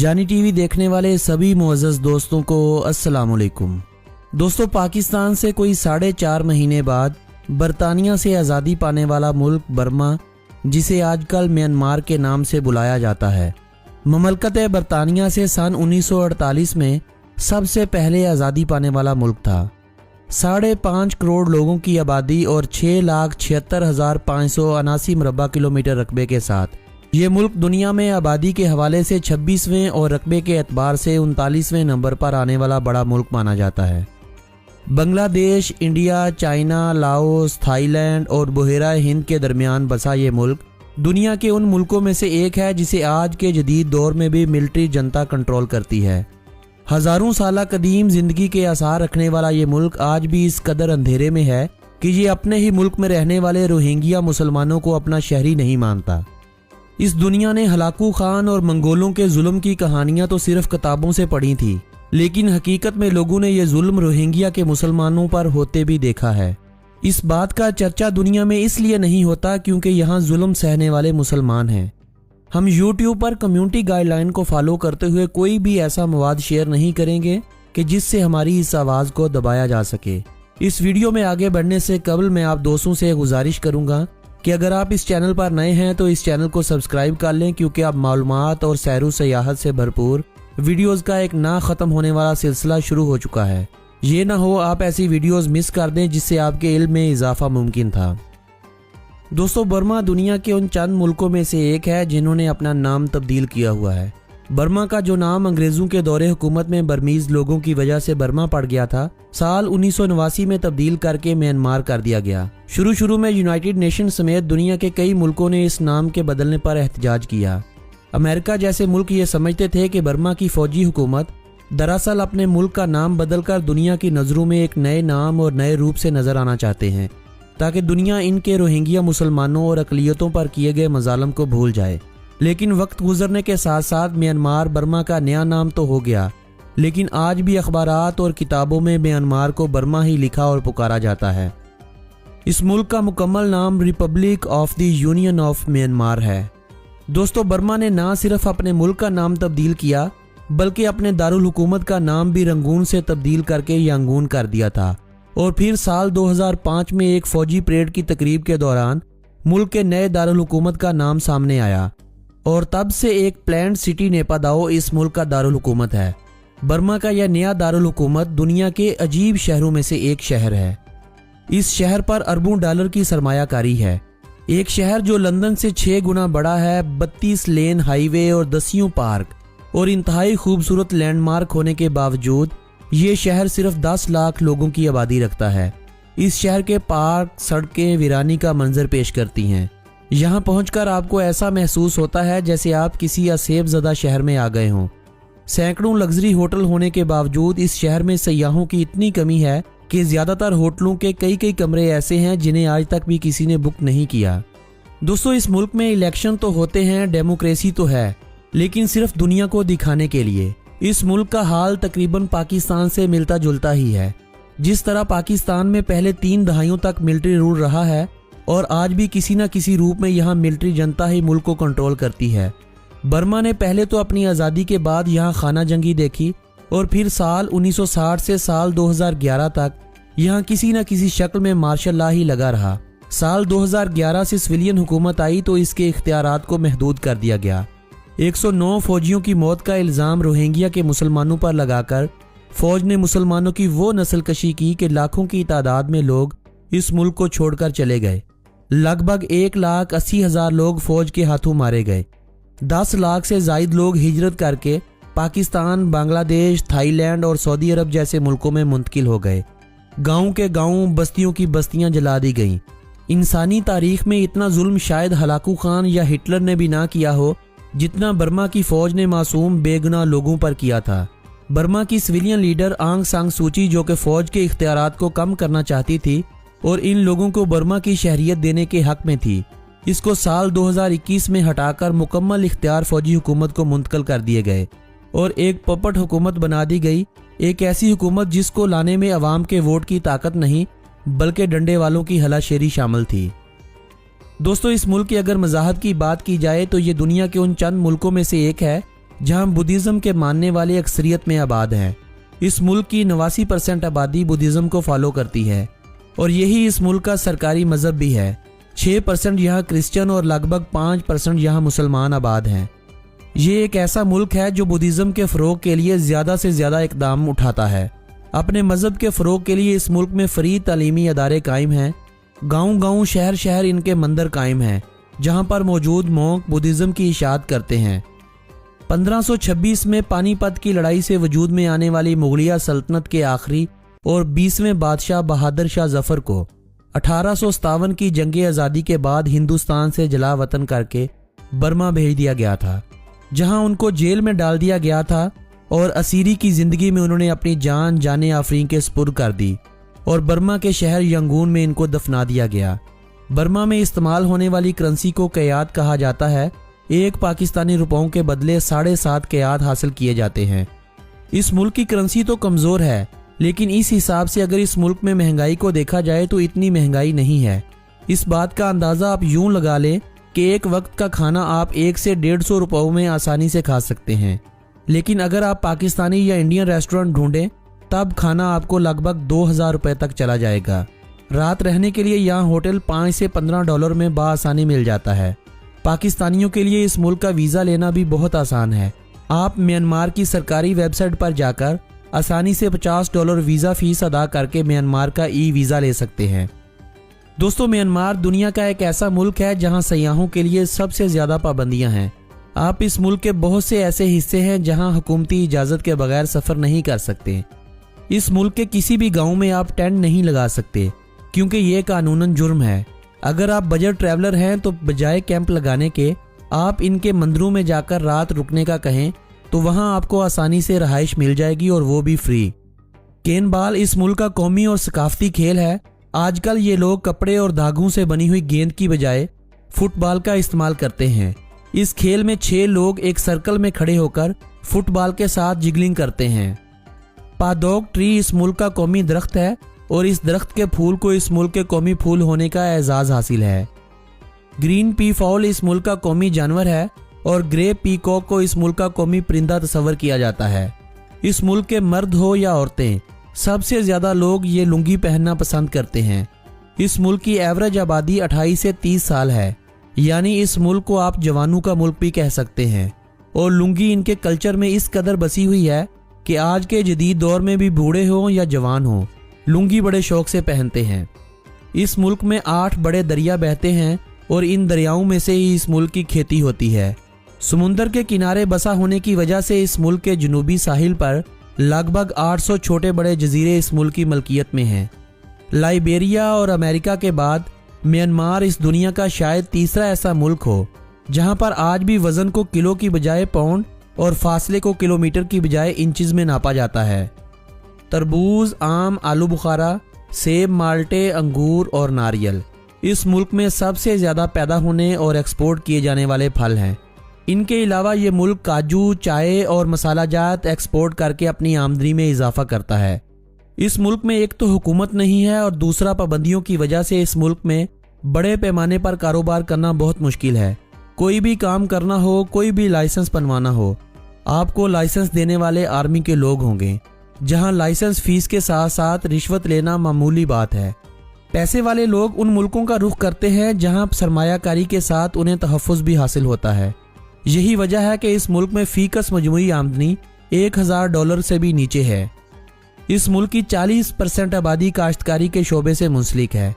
जानी टीवी देखने वाले सभी मुअज़्ज़ज़ दोस्तों को अस्सलाम वालेकुम। दोस्तों, पाकिस्तान से कोई 4.5 महीने बाद बरतानिया से आज़ादी पाने वाला मुल्क बर्मा, जिसे आजकल म्यांमार के नाम से बुलाया जाता है, ममलकत बरतानिया से सन 1948 में सबसे पहले आज़ादी पाने वाला मुल्क था। 5.5 करोड़ लोगों की आबादी और 6,76,579 मुरब्बा किलोमीटर रकबे के साथ ये मुल्क दुनिया में आबादी के हवाले से 26वें और रकबे के एतबार से 39वें नंबर पर आने वाला बड़ा मुल्क माना जाता है। Bangladesh, India, China, Laos, Thailand और बहेरा हिंद के दरमियान बसा ये मुल्क दुनिया के उन मुल्कों में से एक है जिसे आज के जदीद दौर में भी मिलिट्री जनता कंट्रोल करती है। हज़ारों साल कदीम जिंदगी के आसार रखने वाला ये मुल्क आज भी इस कदर अंधेरे में है कि ये अपने ही मुल्क में रहने वाले रोहिंग्या मुसलमानों को अपना शहरी नहीं मानता। इस दुनिया ने हलाकू खान और मंगोलों के जुल्म की कहानियां तो सिर्फ किताबों से पढ़ी थी, लेकिन हकीकत में लोगों ने यह जुल्म रोहिंग्या के मुसलमानों पर होते भी देखा है। इस बात का चर्चा दुनिया में इसलिए नहीं होता क्योंकि यहाँ जुल्म सहने वाले मुसलमान हैं। हम YouTube पर कम्युनिटी गाइडलाइन को फॉलो करते हुए कोई भी ऐसा मवाद शेयर नहीं करेंगे कि जिससे हमारी इस आवाज़ को दबाया जा सके। इस वीडियो में आगे बढ़ने से कबल मैं आप दोस्तों से गुजारिश करूंगा कि अगर आप इस चैनल पर नए हैं तो इस चैनल को सब्सक्राइब कर लें, क्योंकि आप मालूमात और सैर सयाहत से भरपूर वीडियोस का एक ना ख़त्म होने वाला सिलसिला शुरू हो चुका है। ये ना हो आप ऐसी वीडियोस मिस कर दें जिससे आपके इल्म में इजाफा मुमकिन था। दोस्तों, बर्मा दुनिया के उन चंद मुल्कों में से एक है जिन्होंने अपना नाम तब्दील किया हुआ है। बर्मा का जो नाम अंग्रेज़ों के दौरे हुकूमत में बर्मीज़ लोगों की वजह से बर्मा पड़ गया था, साल 1989 में तब्दील करके म्यांमार कर दिया गया। शुरू में यूनाइटेड नेशन समेत दुनिया के कई मुल्कों ने इस नाम के बदलने पर एहतजाज किया। अमेरिका जैसे मुल्क ये समझते थे कि बर्मा की फौजी हुकूमत दरअसल अपने मुल्क का नाम बदलकर दुनिया की नज़रों में एक नए नाम और नए रूप से नजर आना चाहते हैं, ताकि दुनिया इनके रोहिंग्या मुसलमानों और अकलियतों पर किए गए मजालम को भूल जाए। लेकिन वक्त गुजरने के साथ साथ म्यांमार बर्मा का नया नाम तो हो गया, लेकिन आज भी अखबारात और किताबों में म्यांमार को बर्मा ही लिखा और पुकारा जाता है। इस मुल्क का मुकम्मल नाम Republic of the union of Myanmar है। दोस्तों, बर्मा ने ना सिर्फ अपने मुल्क का नाम तब्दील किया बल्कि अपने दारुल हुकूमत का नाम भी रंगून से तब्दील करके यांगून कर दिया था। और फिर साल 2005 में एक फौजी परेड की तकरीब के दौरान मुल्क के नए दारुल हुकूमत का नाम सामने आया और तब से एक प्लान्ड सिटी नेपादाओ इस मुल्क का दारुल हुकूमत है। बर्मा का यह नया दारुल हुकूमत दुनिया के अजीब शहरों में से एक शहर है। इस शहर पर अरबों डॉलर की सरमायाकारी है। एक शहर जो लंदन से 6 गुना बड़ा है, 32 लेन हाईवे और 10 पार्क और इंतहाई खूबसूरत लैंडमार्क होने के बावजूद ये शहर सिर्फ 10 लाख लोगों की आबादी रखता है। इस शहर के पार्क, सड़कें वीरानी का मंजर पेश करती हैं। यहाँ पहुंचकर आपको ऐसा महसूस होता है जैसे आप किसी असेब ज़दा शहर में आ गए हों। सैकड़ों लग्जरी होटल होने के बावजूद इस शहर में सयाहों की इतनी कमी है कि ज़्यादातर होटलों के कई कमरे ऐसे हैं जिन्हें आज तक भी किसी ने बुक नहीं किया। दोस्तों, इस मुल्क में इलेक्शन तो होते हैं, डेमोक्रेसी तो है, लेकिन सिर्फ दुनिया को दिखाने के लिए। इस मुल्क का हाल तकरीबन पाकिस्तान से मिलता जुलता ही है। जिस तरह पाकिस्तान में पहले 3 दहाइयों तक मिलिट्री रूल रहा है और आज भी किसी न किसी रूप में यहाँ मिलिट्री जनता ही मुल्क को कंट्रोल करती है। बर्मा ने पहले तो अपनी आज़ादी के बाद यहाँ खाना जंगी देखी और फिर साल 1960 से साल 2011 तक यहाँ किसी न किसी शक्ल में मार्शल लॉ ही लगा रहा। साल 2011 से सिविलियन हुकूमत आई तो इसके इख्तियारात को महदूद कर दिया गया। 109 फौजियों की मौत का इल्ज़ाम रोहिंग्या के मुसलमानों पर लगाकर फौज ने मुसलमानों की वो नस्लकशी की कि लाखों की तादाद में लोग इस मुल्क को छोड़कर चले गए। लगभग 1,80,000 लोग फौज के हाथों मारे गए। 10 लाख से जायद लोग हिजरत करके पाकिस्तान, बांग्लादेश, थाईलैंड और सऊदी अरब जैसे मुल्कों में मुंतकिल हो गए। गाँव के गाँव, बस्तियों की बस्तियां जला दी गईं। इंसानी तारीख में इतना जुल्म शायद हलाकू खान या हिटलर ने भी ना किया हो जितना बर्मा की फौज ने मासूम बेगुनाह लोगों पर किया था। बर्मा की सिविलियन लीडर आंग सान सूची, जो कि फौज के इख्तियारात को कम करना चाहती थी और इन लोगों को बर्मा की शहरियत देने के हक में थी, इसको साल 2021 में हटाकर मुकम्मल इख्तियार फौजी हुकूमत को मुंतकिल कर दिए गए और एक पपट हुकूमत बना दी गई। एक ऐसी हुकूमत जिसको लाने में अवाम के वोट की ताकत नहीं बल्कि डंडे वालों की हलाशेरी शामिल थी। दोस्तों, इस मुल्क की अगर मज़ाहत की बात की जाए तो ये दुनिया के उन चंद मुल्कों में से एक है जहां बुद्धिज्म के मानने वाले अक्सरियत में आबाद हैं। इस मुल्क की 89% आबादी बुद्धिज्म को फॉलो करती है और यही इस मुल्क का सरकारी मजहब भी है। 6% यहाँ क्रिश्चियन और लगभग 5% यहाँ मुसलमान आबाद हैं। ये एक ऐसा मुल्क है जो बुद्धिज्म के फ़रोग के लिए ज़्यादा से ज़्यादा इक़दाम उठाता है। अपने मज़हब के फ़रोग के लिए इस मुल्क में फ्री तालीमी अदारे कायम हैं। गांव-गांव, शहर-शहर इनके मंदिर कायम हैं, जहां पर मौजूद मोंक बुद्धिज्म की इशाअत करते हैं। 1526 में पानीपत की लड़ाई से वजूद में आने वाली मुगलिया सल्तनत के आखिरी और 20वें बादशाह बहादुर शाह जफर को 1857 की जंग आज़ादी के बाद हिंदुस्तान से जला वतन करके बर्मा भेज दिया गया था, जहां उनको जेल में डाल दिया गया था और असीरी की जिंदगी में उन्होंने अपनी जान जाने आफरीन के सुपुर्द कर दी और बर्मा के शहर यंगून में इनको दफना दिया गया। बर्मा में इस्तेमाल होने वाली करेंसी को कयात कहा जाता है। 1 पाकिस्तानी रुपयों के बदले 7.5 कयात हासिल किए जाते हैं। इस मुल्क की करेंसी तो कमज़ोर है, लेकिन इस हिसाब से अगर इस मुल्क में महंगाई को देखा जाए तो इतनी महंगाई नहीं है। इस बात का अंदाज़ा आप यूं लगा लें कि एक वक्त का खाना आप 1 से 150 रुपयों में आसानी से खा सकते हैं, लेकिन अगर आप पाकिस्तानी या इंडियन रेस्टोरेंट ढूंढें तब खाना आपको लगभग 2000 रुपये तक चला जाएगा। रात रहने के लिए यहाँ होटल 5 से 15 डॉलर में बाआसानी मिल जाता है। पाकिस्तानियों के लिए इस मुल्क का वीज़ा लेना भी बहुत आसान है। आप म्यांमार की सरकारी वेबसाइट पर जाकर आसानी से $50 वीज़ा फीस अदा करके म्यांमार का ई वीज़ा ले सकते हैं। दोस्तों, म्यांमार दुनिया का एक ऐसा मुल्क है जहां सयाहों के लिए सबसे ज़्यादा पाबंदियां हैं। आप इस मुल्क के बहुत से ऐसे हिस्से हैं जहां हुकूमती इजाज़त के बगैर सफ़र नहीं कर सकते। इस मुल्क के किसी भी गांव में आप टेंट नहीं लगा सकते, क्योंकि ये कानूनन जुर्म है। अगर आप बजट ट्रैवलर हैं तो बजाय कैंप लगाने के आप इनके मंदिरों में जाकर रात रुकने का कहें तो वहां आपको आसानी से रहाइश मिल जाएगी, और वो भी फ्री। केनबाल इस मुल्क का कौमी और सकाफती खेल है। आजकल ये लोग कपड़े और धागों से बनी हुई गेंद की बजाय फुटबॉल का इस्तेमाल करते हैं। इस खेल में 6 लोग एक सर्कल में खड़े होकर फुटबॉल के साथ जिगलिंग करते हैं। पादोक ट्री इस मुल्क का कौमी दरख्त है और इस दरख्त के फूल को इस मुल्क के कौमी फूल होने का एजाज़ हासिल है। ग्रीन पी फाउल इस मुल्क का कौमी जानवर है और ग्रे पीकॉक को इस मुल्क का कौमी परिंदा तस्वर किया जाता है। इस मुल्क के मर्द हो या औरतें, सबसे ज़्यादा लोग ये लुंगी पहनना पसंद करते हैं। इस मुल्क की एवरेज आबादी 28 से 30 साल है, यानी इस मुल्क को आप जवानों का मुल्क भी कह सकते हैं। और लुंगी इनके कल्चर में इस कदर बसी हुई है कि आज के जदीद दौर में भी बूढ़े हों या जवान हों, लुंगी बड़े शौक से पहनते हैं। इस मुल्क में 8 बड़े दरिया बहते हैं और इन दरियाओं में से ही इस मुल्क की खेती होती है। समुंदर के किनारे बसा होने की वजह से इस मुल्क के जनूबी साहिल पर लगभग 800 छोटे बड़े जजीरे इस मुल्क की मलकियत में हैं। लाइबेरिया और अमेरिका के बाद म्यांमार इस दुनिया का शायद तीसरा ऐसा मुल्क हो जहां पर आज भी वजन को किलो की बजाय पाउंड और फासले को किलोमीटर की बजाय इंचेस में नापा जाता है। तरबूज, आम, आलू बुखारा, सेब, माल्टे, अंगूर और नारियल इस मुल्क में सबसे ज़्यादा पैदा होने और एक्सपोर्ट किए जाने वाले फल हैं। इनके अलावा ये मुल्क काजू, चाय और मसालाजात एक्सपोर्ट करके अपनी आमदनी में इजाफा करता है। इस मुल्क में एक तो हुकूमत नहीं है और दूसरा पाबंदियों की वजह से इस मुल्क में बड़े पैमाने पर कारोबार करना बहुत मुश्किल है। कोई भी काम करना हो, कोई भी लाइसेंस बनवाना हो, आपको लाइसेंस देने वाले आर्मी के लोग होंगे, जहां लाइसेंस फीस के साथ साथ रिश्वत लेना मामूली बात है। पैसे वाले लोग उन मुल्कों का रुख करते हैं जहां सरमायाकारी के साथ उन्हें तहफ़्फ़ुज़ भी हासिल होता है। यही वजह है कि इस मुल्क में फीकस मजमूई आमदनी $1000 से भी नीचे है। इस मुल्क की 40% आबादी काश्तकारी के शोबे से मुंसलिक है।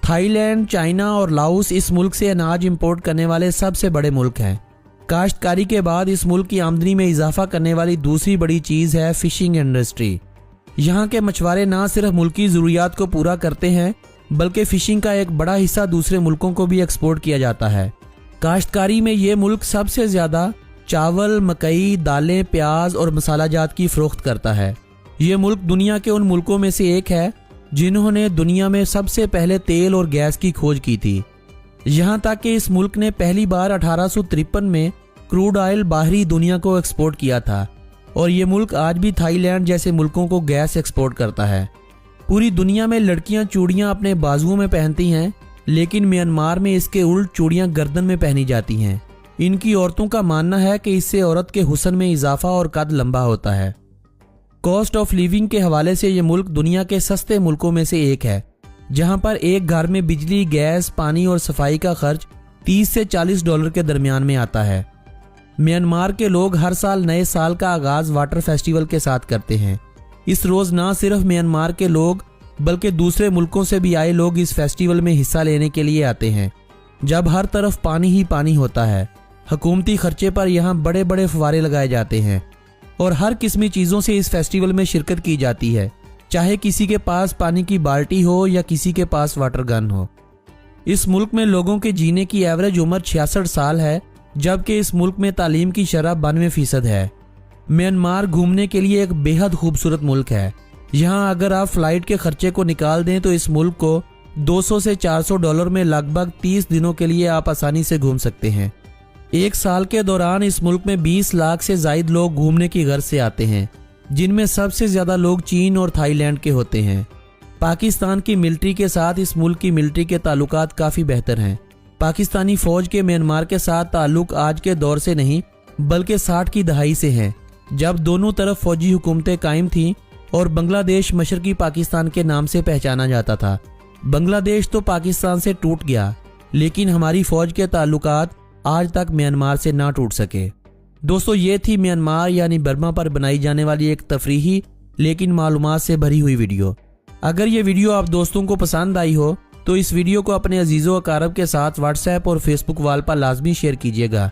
थाईलैंड, चाइना और लाओस इस मुल्क से अनाज इंपोर्ट करने वाले सबसे बड़े मुल्क हैं। काश्तकारी के बाद इस मुल्क की आमदनी में इजाफा करने वाली दूसरी बड़ी चीज़ है फिशिंग इंडस्ट्री। यहाँ के मछुआरे ना सिर्फ मुल्की ज़रूरियात को पूरा करते हैं, बल्कि फ़िशिंग का एक बड़ा हिस्सा दूसरे मुल्कों को भी एक्सपोर्ट किया जाता है। काश्तकारी में ये मुल्क सबसे ज़्यादा चावल, मकई, दालें, प्याज और मसालाजात की फ़रोख्त करता है। ये मुल्क दुनिया के उन मुल्कों में से एक है जिन्होंने दुनिया में सबसे पहले तेल और गैस की खोज की थी। यहाँ तक कि इस मुल्क ने पहली बार 1853 में क्रूड ऑयल बाहरी दुनिया को एक्सपोर्ट किया था और ये मुल्क आज भी थाईलैंड जैसे मुल्कों को गैस एक्सपोर्ट करता है। पूरी दुनिया में लड़कियां चूड़ियां अपने बाजुओं में पहनती हैं, लेकिन म्यांमार में इसके उल्ट चूड़ियां गर्दन में पहनी जाती हैं। इनकी औरतों का मानना है कि इससे औरत के हुस्न में इजाफा और कद लंबा होता है। कॉस्ट ऑफ लिविंग के हवाले से ये मुल्क दुनिया के सस्ते मुल्कों में से एक है, जहां पर एक घर में बिजली, गैस, पानी और सफाई का खर्च 30 से $40 के दरमियान में आता है। म्यांमार के लोग हर साल नए साल का आगाज वाटर फेस्टिवल के साथ करते हैं। इस रोज ना सिर्फ म्यांमार के लोग बल्कि दूसरे मुल्कों से भी आए लोग इस फेस्टिवल में हिस्सा लेने के लिए आते हैं। जब हर तरफ पानी ही पानी होता है, हुकूमती खर्चे पर यहाँ बड़े बड़े फव्वारे लगाए जाते हैं और हर किस्मी चीज़ों से इस फेस्टिवल में शिरकत की जाती है, चाहे किसी के पास पानी की बाल्टी हो या किसी के पास वाटर गन हो। इस मुल्क में लोगों के जीने की एवरेज उम्र 66 साल है, जबकि इस मुल्क में तालीम की शरह 92% है। म्यांमार घूमने के लिए एक बेहद खूबसूरत मुल्क है। यहाँ अगर आप फ्लाइट के खर्चे को निकाल दें तो इस मुल्क को $200 से $400 में लगभग 30 दिनों के लिए आप आसानी से घूम सकते हैं। एक साल के दौरान इस मुल्क में 20 लाख से जायद लोग घूमने की गर्ज से आते हैं, जिनमें सबसे ज्यादा लोग चीन और थाईलैंड के होते हैं। पाकिस्तान की मिलिट्री के साथ इस मुल्क की मिलिट्री के ताल्लुकात काफी बेहतर हैं। पाकिस्तानी फौज के म्यांमार के साथ ताल्लुक आज के दौर से नहीं बल्कि 60 की दहाई से हैं, जब दोनों तरफ फौजी हुकूमतें कायम थीं और बांग्लादेश मशरकी पाकिस्तान के नाम से पहचाना जाता था। बांग्लादेश तो पाकिस्तान से टूट गया, लेकिन हमारी फौज के ताल्लुकात आज तक म्यांमार से ना टूट सके। दोस्तों, ये थी म्यांमार यानी बर्मा पर बनाई जाने वाली एक तफरीही लेकिन मालूमात से भरी हुई वीडियो। अगर ये वीडियो आप दोस्तों को पसंद आई हो तो इस वीडियो को अपने अजीज़ों अकारब के साथ व्हाट्सएप और फेसबुक वाल पर लाजमी शेयर कीजिएगा।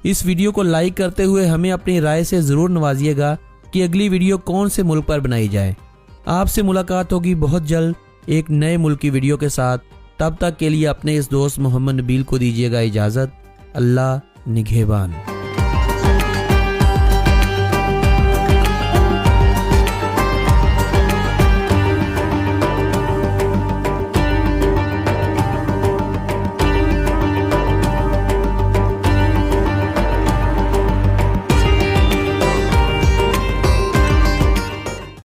इस वीडियो को लाइक करते हुए हमें अपनी राय से ज़रूर नवाजिएगा कि अगली वीडियो कौन से मुल्क पर बनाई जाए। आपसे मुलाकात होगी बहुत जल्द एक नए मुल्क की वीडियो के साथ। तब तक के लिए अपने इस दोस्त मोहम्मद नबील को दीजिएगा इजाज़त। अल्लाह निगहबान।